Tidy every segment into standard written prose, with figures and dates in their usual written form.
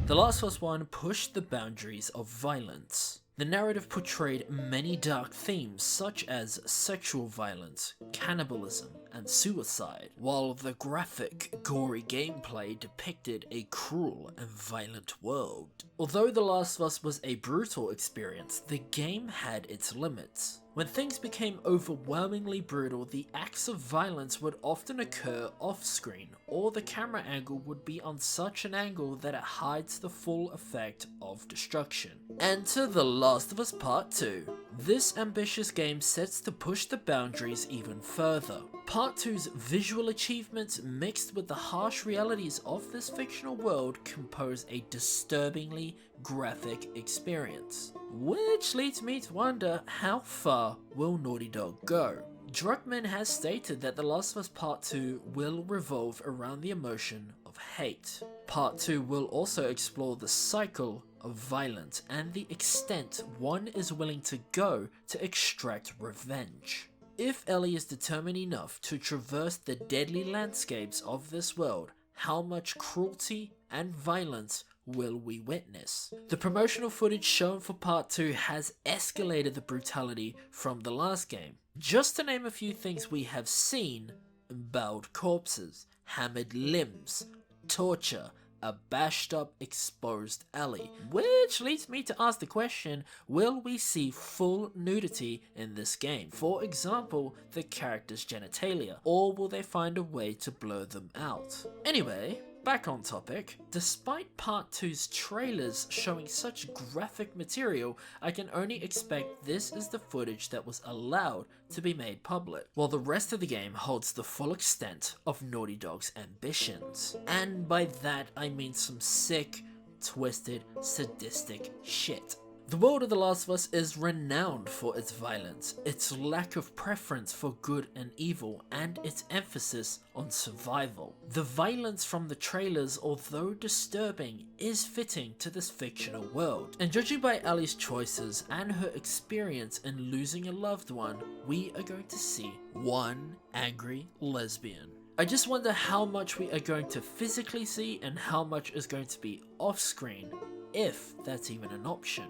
The Last of Us 1 pushed the boundaries of violence. The narrative portrayed many dark themes such as sexual violence, cannibalism, and suicide, while the graphic, gory gameplay depicted a cruel and violent world. Although The Last of Us was a brutal experience, the game had its limits. When things became overwhelmingly brutal, the acts of violence would often occur off-screen, or the camera angle would be on such an angle that it hides the full effect of destruction. Enter The Last of Us Part 2. This ambitious game sets to push the boundaries even further. Part 2's visual achievements mixed with the harsh realities of this fictional world compose a disturbingly graphic experience. Which leads me to wonder, how far will Naughty Dog go? Druckmann has stated that The Last of Us Part 2 will revolve around the emotion of hate. Part 2 will also explore the cycle of violence and the extent one is willing to go to extract revenge. If Ellie is determined enough to traverse the deadly landscapes of this world, how much cruelty and violence will we witness? The promotional footage shown for Part 2 has escalated the brutality from the last game. Just to name a few things we have seen: bowed corpses, hammered limbs, torture, a bashed up exposed Ellie. Which leads me to ask the question, will we see full nudity in this game? For example, the character's genitalia, or will they find a way to blur them out? Anyway, back on topic. Despite Part 2's trailers showing such graphic material, I can only expect this is the footage that was allowed to be made public, while the rest of the game holds the full extent of Naughty Dog's ambitions. And by that I mean some sick, twisted, sadistic shit. The world of The Last of Us is renowned for its violence, its lack of preference for good and evil, and its emphasis on survival. The violence from the trailers, although disturbing, is fitting to this fictional world. And judging by Ellie's choices and her experience in losing a loved one, we are going to see one angry lesbian. I just wonder how much we are going to physically see and how much is going to be off-screen, if that's even an option.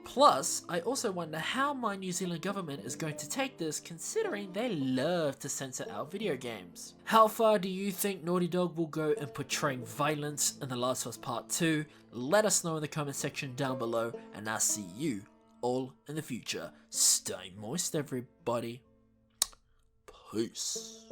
Plus, I also wonder how my New Zealand government is going to take this, considering they love to censor out video games. How far do you think Naughty Dog will go in portraying violence in The Last of Us Part 2? Let us know in the comment section down below, and I'll see you all in the future. Stay moist, everybody. Peace.